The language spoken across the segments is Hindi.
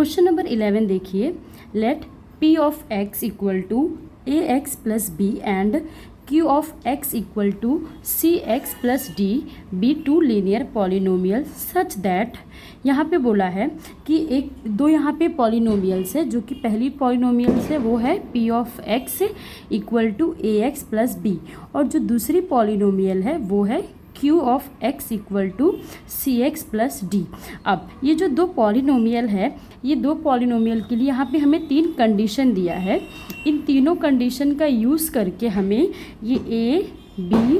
क्वेश्चन नंबर 11 देखिए, let P of x equal to ax plus b and Q of x equal to cx plus d be two linear polynomial such that, यहाँ पे बोला है कि दो यहाँ पे पॉलिनोमियल्स है, जो कि पहली पॉलिनोमियल्स है वो है P of x equal to ax plus b, और जो दूसरी पॉलिनोमियल है वो है Q of x equal to cx plus d. अब ये जो दो पॉलिनोमियल है, ये दो पॉलिनोमियल के लिए यहाँ पे हमें 3 कंडीशन दिया है। इन तीनों कंडीशन का यूज़ करके हमें ये a, b,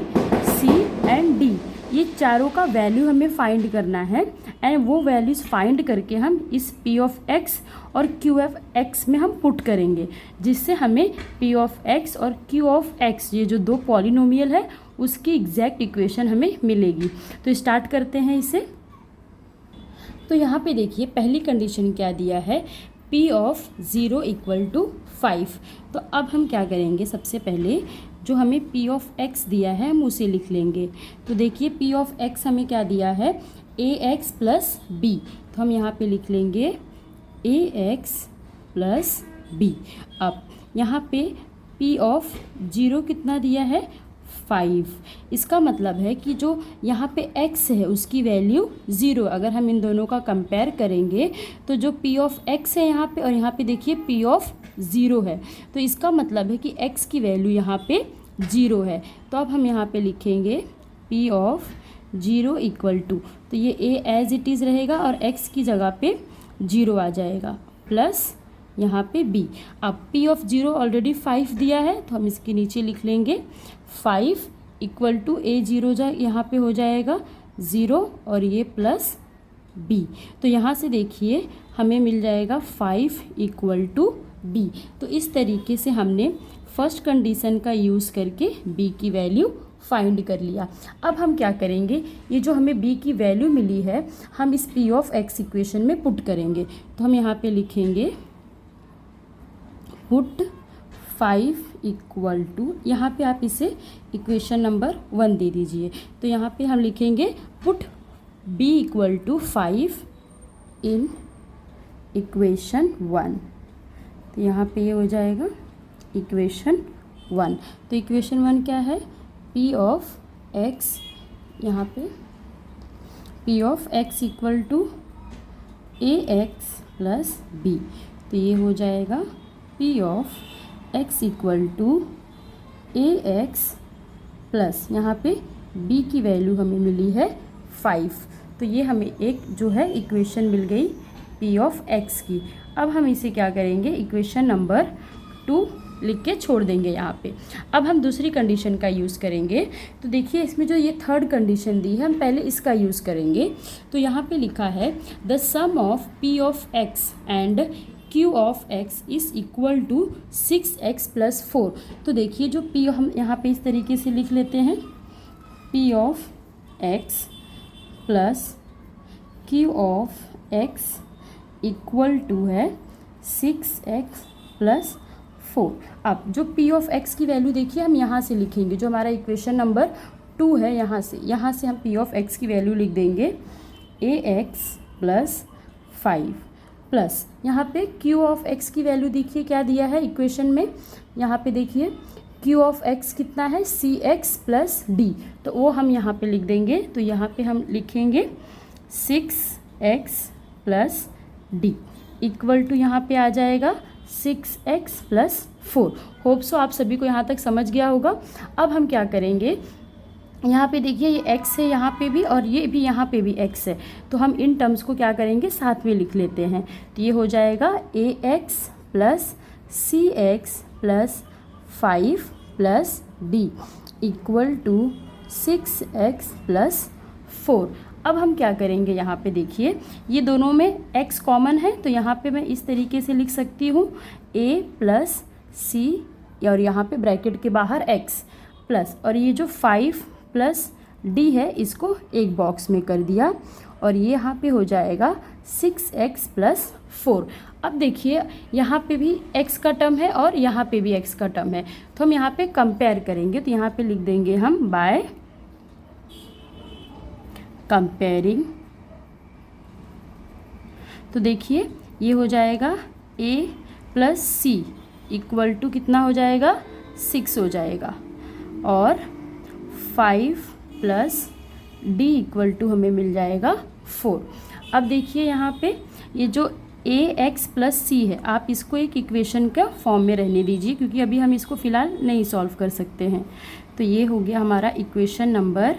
c and d, ये चारों का वैल्यू हमें फाइंड करना है। एंड वो वैल्यूज़ फाइंड करके हम इस P ऑफ x और Q ऑफ x में हम पुट करेंगे, जिससे हमें P ऑफ x और Q ऑफ x, ये जो दो पॉलिनोमियल है, उसकी एग्जैक्ट इक्वेशन हमें मिलेगी। तो स्टार्ट करते हैं इसे। तो यहाँ पे देखिए पहली कंडीशन क्या दिया है, P ऑफ 0 इक्वल टू 5। तो अब हम क्या करेंगे, सबसे पहले जो हमें P ऑफ x दिया है हम उसे लिख लेंगे। तो देखिए P ऑफ x हमें क्या दिया है, ax प्लस b, तो हम यहाँ पे लिख लेंगे ax प्लस b। अब यहाँ पे P ऑफ 0 कितना दिया है, 5। इसका मतलब है कि जो यहाँ पे x है उसकी वैल्यू 0। अगर हम इन दोनों का कंपेयर करेंगे तो जो P ऑफ x है यहाँ पे, और यहाँ पे देखिए P ऑफ 0 है, तो इसका मतलब है कि x की वैल्यू यहाँ पे 0 है। तो अब हम यहाँ पे लिखेंगे P ऑफ 0 इक्वल टू, तो ये a एज इट इज़ रहेगा और x की जगह पे 0 आ जाएगा, प्लस यहाँ पे b। अब P ऑफ 0 ऑलरेडी 5 दिया है, तो हम इसके नीचे लिख लेंगे 5 इक्वल टू a0 यहाँ पे हो जाएगा 0 और ये प्लस b। तो यहाँ से देखिए हमें मिल जाएगा 5 इक्वल टू b। तो इस तरीके से हमने फर्स्ट कंडीशन का यूज़ करके b की वैल्यू फाइंड कर लिया। अब हम क्या करेंगे, ये जो हमें b की वैल्यू मिली है हम इस P ऑफ x इक्वेशन में पुट करेंगे। तो हम यहाँ पे लिखेंगे पुट 5 इक्वल टू, यहाँ पे आप इसे इक्वेशन नंबर 1 दे दीजिए। तो यहाँ पे हम लिखेंगे put b equal to 5 in equation 1। तो यहाँ पे ये हो जाएगा इक्वेशन 1। तो इक्वेशन 1 क्या है, P ऑफ x, यहाँ पे P of x equal to ax plus b। तो ये हो जाएगा P of x equal to ax plus, यहाँ पे b की वैल्यू हमें मिली है 5। तो ये हमें एक जो है इक्वेशन मिल गई P ऑफ x की। अब हम इसे क्या करेंगे, इक्वेशन नंबर 2 लिख के छोड़ देंगे यहाँ पे। अब हम दूसरी कंडीशन का यूज़ करेंगे। तो देखिए इसमें जो ये थर्ड कंडीशन दी है, हम पहले इसका यूज़ करेंगे। तो यहाँ पे लिखा है the sum of P of x and Q of x is equal to 6x plus 4। तो देखिए जो P हम यहाँ पे इस तरीके से लिख लेते हैं, P of x plus Q of x equal to है 6x प्लस 4। अब जो P ऑफ x की वैल्यू देखिए हम यहाँ से लिखेंगे, जो हमारा इक्वेशन नंबर 2 है, यहाँ से हम P ऑफ x की वैल्यू लिख देंगे ax प्लस 5 प्लस यहाँ पे Q ऑफ x की वैल्यू देखिए क्या दिया है इक्वेशन में, यहाँ पे देखिए Q ऑफ x कितना है, cx प्लस d। तो वो हम यहाँ पे लिख देंगे। तो यहाँ पे हम लिखेंगे 6x plus d equal to, यहाँ पे आ जाएगा 6x प्लस 4। होप सो आप सभी को यहाँ तक समझ गया होगा। अब हम क्या करेंगे, यहाँ पे देखिए ये x है यहाँ पे भी, और ये भी यहाँ पे भी x है, तो हम इन टर्म्स को क्या करेंगे, साथ में लिख लेते हैं। तो ये हो जाएगा ax plus cx plus 5 plus d equal to 6x plus 4। अब हम क्या करेंगे, यहाँ पे देखिए ये दोनों में x कॉमन है, तो यहाँ पे मैं इस तरीके से लिख सकती हूँ a प्लस c, और यहाँ पे ब्रैकेट के बाहर x प्लस, और ये जो 5 प्लस d है इसको एक बॉक्स में कर दिया, और ये यहाँ पे हो जाएगा 6x प्लस 4। अब देखिए यहाँ पे भी x का टर्म है और यहाँ पे भी x का टर्म है, तो हम यहाँ पे कंपेयर करेंगे। तो यहाँ पे लिख देंगे हम बाय कंपेयरिंग। तो देखिए ये हो जाएगा a plus c equal to कितना हो जाएगा 6 हो जाएगा, और 5 प्लस d इक्वल टू हमें मिल जाएगा 4। अब देखिए यहाँ पे ये जो ए एक्स प्लस सी है, आप इसको एक इक्वेशन का फॉर्म में रहने दीजिए, क्योंकि अभी हम इसको फ़िलहाल नहीं सॉल्व कर सकते हैं। तो ये हो गया हमारा इक्वेशन नंबर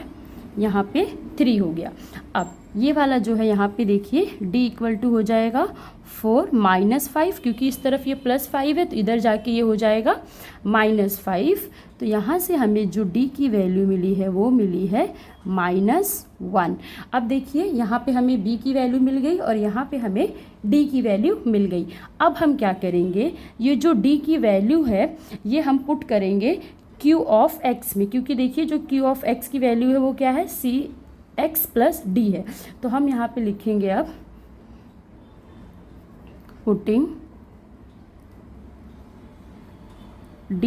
यहाँ पे 3 हो गया। अब ये वाला जो है यहाँ पे देखिए d इक्वल टू हो जाएगा 4 माइनस 5, क्योंकि इस तरफ ये प्लस 5 है तो इधर जाके ये हो जाएगा माइनस 5। तो यहाँ से हमें जो d की वैल्यू मिली है वो मिली है -1। अब देखिए यहाँ पे हमें b की वैल्यू मिल गई और यहाँ पे हमें d की वैल्यू मिल गई। अब हम क्या करेंगे, ये जो d की वैल्यू है ये हम पुट करेंगे q ऑफ x में, क्योंकि देखिए जो q ऑफ x की वैल्यू है वो क्या है c x प्लस d है। तो हम यहाँ पे लिखेंगे अब putting d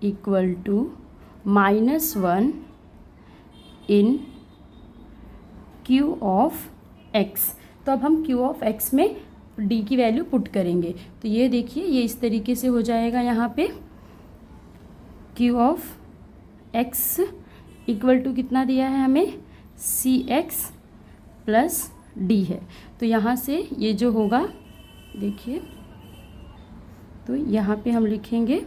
equal to -1 in q of x। तो अब हम q ऑफ x में d की वैल्यू पुट करेंगे। तो ये देखिए ये इस तरीके से हो जाएगा, यहाँ पे q of x equal to कितना दिया है हमें cx प्लस d है। तो यहाँ से ये जो होगा देखिए, तो यहाँ पे हम लिखेंगे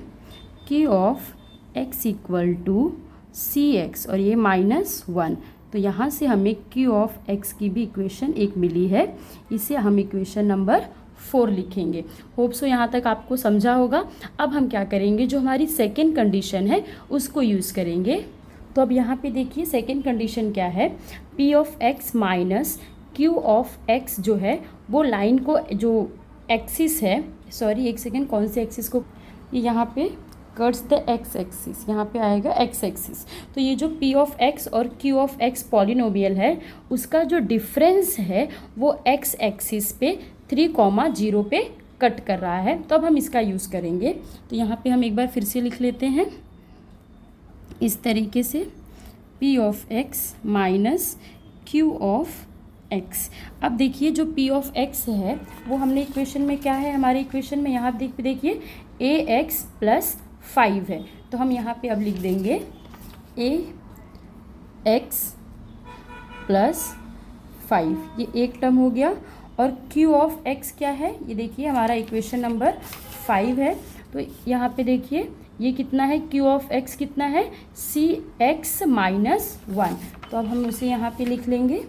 q of x equal to cx और ये -1। तो यहाँ से हमें q ऑफ x की भी इक्वेशन एक मिली है, इसे हम इक्वेशन नंबर 4 लिखेंगे। होप सो यहाँ तक आपको समझा होगा। अब हम क्या करेंगे, जो हमारी सेकेंड कंडीशन है उसको यूज़ करेंगे। तो अब यहाँ पे देखिए सेकेंड कंडीशन क्या है, p of x minus q of x जो है वो लाइन को जो एक्सिस है, सॉरी एक सेकेंड, कौन से एक्सिस को, ये यहाँ पे कट्स द x एक्सिस, यहाँ पे आएगा x एक्सिस। तो ये जो p ऑफ x और q ऑफ x पॉलिनोमियल है उसका जो डिफरेंस है वो x एक्सिस पे 3,0 पे कट कर रहा है। तो अब हम इसका यूज़ करेंगे। तो यहाँ पे हम एक बार फिर से लिख लेते हैं इस तरीके से, p of x minus q of x। अब देखिए जो p ऑफ x है वो हमने इक्वेशन में क्या है, हमारे इक्वेशन में यहाँ देखिए ax प्लस 5 है। तो हम यहाँ पे अब लिख देंगे ax प्लस 5, ये एक टर्म हो गया। और q ऑफ x क्या है, ये देखिए हमारा इक्वेशन नंबर 5 है। तो यहाँ पे देखिए ये कितना है, q ऑफ x कितना है cx माइनस 1। तो अब हम उसे यहाँ पे लिख लेंगे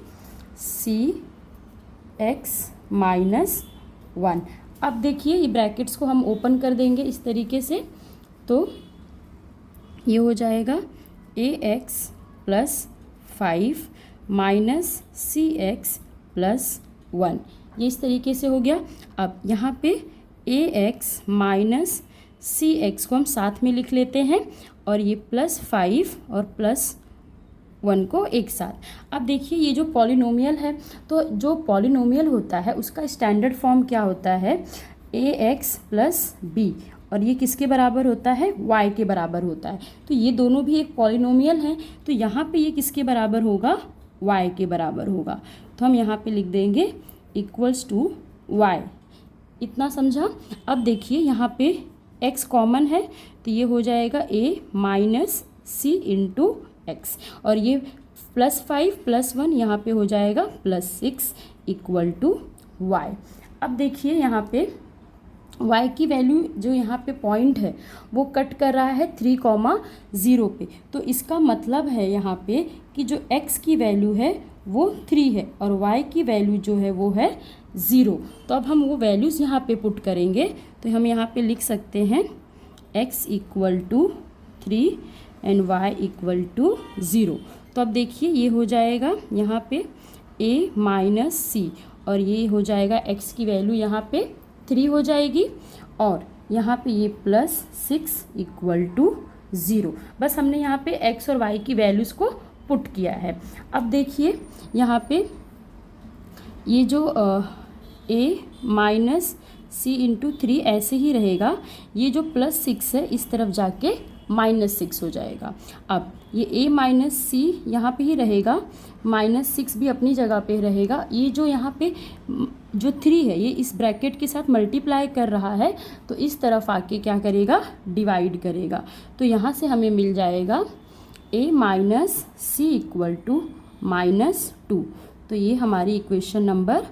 cx माइनस 1। अब देखिए ये ब्रैकेट्स को हम ओपन कर देंगे इस तरीके से, तो ये हो जाएगा ax plus 5 minus cx plus 1, ये इस तरीके से हो गया। अब यहाँ पे ax माइनस cx को हम साथ में लिख लेते हैं और ये प्लस 5 और प्लस 1 को एक साथ। अब देखिए ये जो पॉलिनोमियल है, तो जो पॉलिनोमियल होता है उसका स्टैंडर्ड फॉर्म क्या होता है, ax प्लस b, और ये किसके बराबर होता है, y के बराबर होता है। तो ये दोनों भी एक पॉलिनोमियल हैं, तो यहाँ पे ये किसके बराबर होगा, y के बराबर होगा। तो हम यहाँ पे लिख देंगे इक्वल्स टू y। इतना समझा। अब देखिए यहाँ पे x कॉमन है तो ये हो जाएगा a minus c into x, और ये प्लस 5 प्लस 1 यहाँ पे हो जाएगा प्लस 6 इक्वल टू y। अब देखिए यहाँ पे y की वैल्यू जो यहाँ पे पॉइंट है वो कट कर रहा है 3,0 पे। तो इसका मतलब है यहाँ पे कि जो x की वैल्यू है वो 3 है और y की वैल्यू जो है वो है 0। तो अब हम वो वैल्यूज़ यहाँ पे पुट करेंगे। तो हम यहाँ पे लिख सकते हैं x equal to 3 and y equal to 0। तो अब देखिए ये हो जाएगा यहाँ पे a माइनस सी, और ये हो जाएगा x की वैल्यू यहाँ पे 3 हो जाएगी, और यहाँ पे ये प्लस 6 इक्वल टू 0। बस हमने यहाँ पे x और y की वैल्यूज़ को पुट किया है। अब देखिए यहाँ पे ये जो a माइनस सी इंटू 3 ऐसे ही रहेगा, ये जो प्लस 6 है इस तरफ जाके -6 हो जाएगा। अब ये a माइनस सी यहाँ पे ही रहेगा, -6 भी अपनी जगह पे रहेगा। ये जो यहाँ पे जो 3 है ये इस ब्रैकेट के साथ मल्टीप्लाई कर रहा है, तो इस तरफ आके क्या करेगा, डिवाइड करेगा। तो यहाँ से हमें मिल जाएगा a minus c equal to -2। तो ये हमारी इक्वेशन नंबर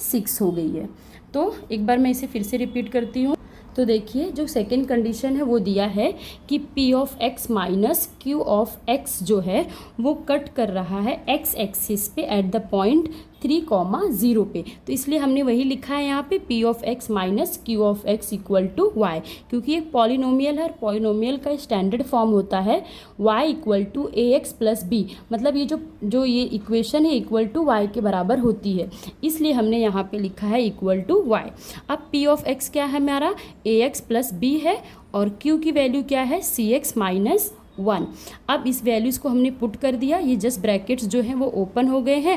6 हो गई है। तो एक बार मैं इसे फिर से रिपीट करती हूँ। तो देखिए जो सेकेंड कंडीशन है वो दिया है कि p of x minus q of x जो है वो कट कर रहा है x एक्सिस पे एट द पॉइंट 3,0 पे। तो इसलिए हमने वही लिखा है यहाँ पे p of x minus q of x equal to y, क्योंकि ये पॉलिनोमियल है। पॉलिनोमियल का स्टैंडर्ड फॉर्म होता है y equal to a x plus b, मतलब ये जो ये इक्वेशन है इक्वल टू y के बराबर होती है, इसलिए हमने यहाँ पे लिखा है इक्वल टू y। अब p ऑफ x क्या है हमारा, ए एक्स प्लस बी है, और q की वैल्यू क्या है, सी एक्स माइनस 1। अब इस वैल्यूज़ को हमने पुट कर दिया, ये जस्ट ब्रैकेट्स जो हैं वो ओपन हो गए हैं।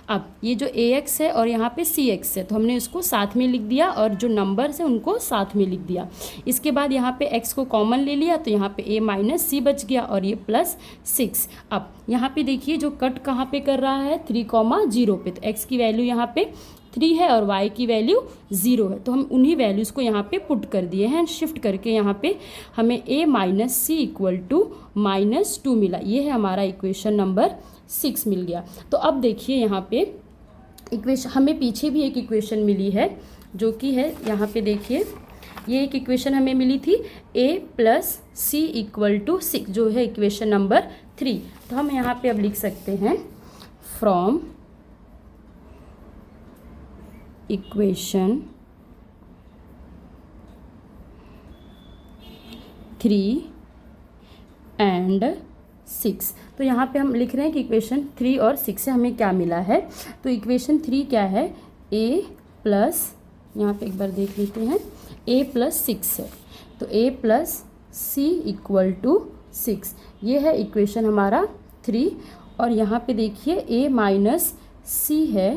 अब ये जो ए एक्स है और यहाँ पे सी एक्स है, तो हमने इसको साथ में लिख दिया, और जो नंबर्स हैं उनको साथ में लिख दिया। इसके बाद यहाँ पे एक्स को कॉमन ले लिया, तो यहाँ पे ए माइनस सी बच गया, और ये +6। अब यहाँ पे देखिए जो कट कहाँ पे कर रहा है, 3,0 पे। तो एक्स की वैल्यू यहाँ पे 3 है और y की वैल्यू 0 है, तो हम उन्हीं वैल्यूज़ को यहाँ पे पुट कर दिए हैं। शिफ्ट करके यहाँ पे हमें a minus c equal to -2 मिला। ये है हमारा इक्वेशन नंबर 6 मिल गया। तो अब देखिए यहाँ पे इक्वेशन, हमें पीछे भी एक इक्वेशन मिली है जो कि है यहाँ पे देखिए, ये एक इक्वेशन हमें मिली थी a plus c equal to 6, जो है इक्वेशन नंबर 3। तो हम यहाँ पे अब लिख सकते हैं फ्रॉम इक्वेशन 3 एंड 6। तो यहाँ पे हम लिख रहे हैं कि इक्वेशन 3 और 6 से हमें क्या मिला है। तो इक्वेशन 3 क्या है, a प्लस, यहाँ पे एक बार देख लेते हैं, a प्लस 6 है, तो a plus c equal to 6, ये है इक्वेशन हमारा 3। और यहाँ पे देखिए a माइनस सी है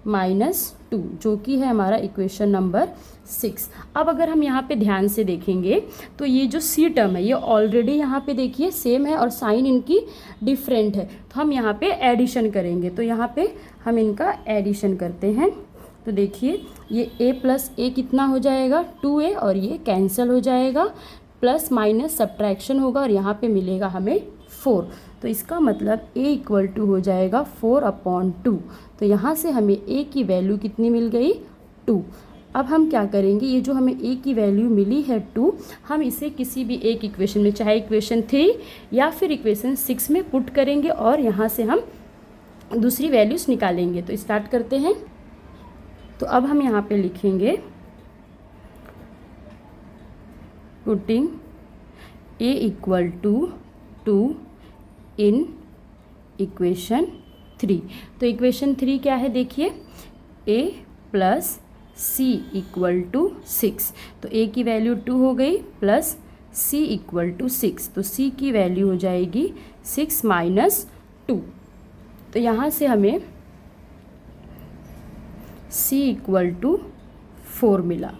-2, जो कि है हमारा इक्वेशन नंबर 6। अब अगर हम यहाँ पे ध्यान से देखेंगे तो ये जो सी टर्म है ये ऑलरेडी यहाँ पे देखिए सेम है और साइन इनकी डिफरेंट है, तो हम यहाँ पे एडिशन करेंगे। तो यहाँ पे हम इनका एडिशन करते हैं। तो देखिए ये a प्लस ए कितना हो जाएगा, 2a, और ये कैंसिल हो जाएगा, प्लस माइनस सब्ट्रैक्शन होगा, और यहाँ पे मिलेगा हमें 4। तो इसका मतलब a इक्वल टू हो जाएगा 4/2। तो यहाँ से हमें a की वैल्यू कितनी मिल गई, 2। अब हम क्या करेंगे, ये जो हमें a की वैल्यू मिली है 2, हम इसे किसी भी एक इक्वेशन में, चाहे इक्वेशन 3 या फिर इक्वेशन 6 में पुट करेंगे, और यहाँ से हम दूसरी वैल्यूज़ निकालेंगे। तो स्टार्ट करते हैं। तो अब हम यहाँ पे लिखेंगे putting a equal to 2 in equation 3। तो इक्वेशन 3 क्या है, देखिए a plus c equal to 6। तो a की वैल्यू 2 हो गई, प्लस c इक्वल टू 6, तो c की वैल्यू हो जाएगी 6 माइनस 2। तो यहाँ से हमें c इक्वल टू 4 मिला।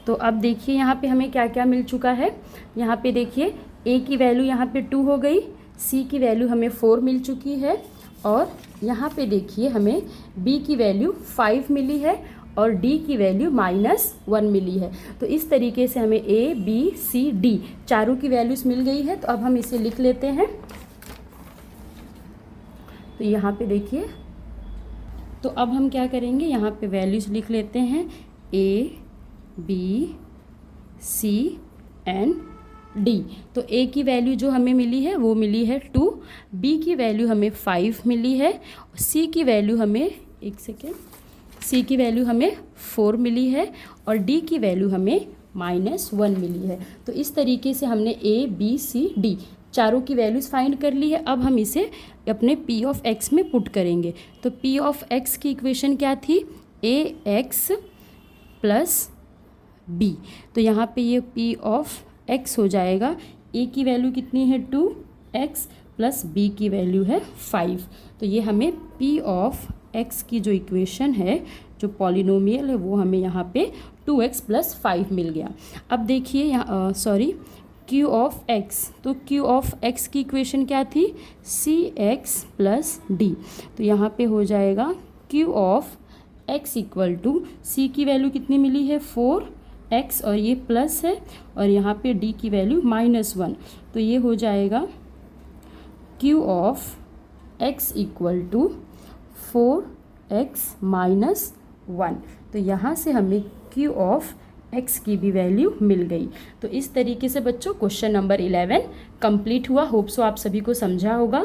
तो अब देखिए यहाँ पे हमें क्या क्या मिल चुका है। यहाँ पे देखिए a की वैल्यू यहाँ पे 2 हो गई, c की वैल्यू हमें 4 मिल चुकी है, और यहाँ पे देखिए हमें b की वैल्यू 5 मिली है, और d की वैल्यू -1 मिली है। तो इस तरीके से हमें a, b, c, d चारों की वैल्यूज़ मिल गई है। तो अब हम इसे लिख लेते हैं। तो यहाँ पे देखिए, तो अब हम क्या करेंगे, यहाँ पे वैल्यूज़ लिख लेते हैं a, b, c and d। तो a की वैल्यू जो हमें मिली है वो मिली है 2, b की वैल्यू हमें 5 मिली है, c की वैल्यू हमें, एक सेकेंड, c की वैल्यू हमें 4 मिली है, और d की वैल्यू हमें -1 मिली है। तो इस तरीके से हमने a, b, c, d चारों की वैल्यूज़ फाइंड कर ली है। अब हम इसे अपने p ऑफ x में पुट करेंगे। तो p ऑफ x की इक्वेशन क्या थी, ax प्लस b। तो यहाँ पे ये p ऑफ x हो जाएगा, a की वैल्यू कितनी है 2x प्लस b की वैल्यू है 5। तो ये हमें p ऑफ x की जो इक्वेशन है, जो पॉलिनोमियल है, वो हमें यहाँ पे 2x प्लस 5 मिल गया। अब देखिए यहाँ क्यू ऑफ एक्स, तो क्यू ऑफ एक्स की इक्वेशन क्या थी, सी एक्स प्लस डी। तो यहाँ पे हो जाएगा Q of x equal to, C की वैल्यू कितनी मिली है 4x और ये प्लस है, और यहाँ पे डी की वैल्यू -1, तो ये हो जाएगा Q of x equal to 4x - 1। तो यहाँ से हमें क्यू ऑफ एक्स की भी वैल्यू मिल गई। तो इस तरीके से बच्चों क्वेश्चन नंबर 11 कंप्लीट हुआ। होप सो आप सभी को समझा होगा।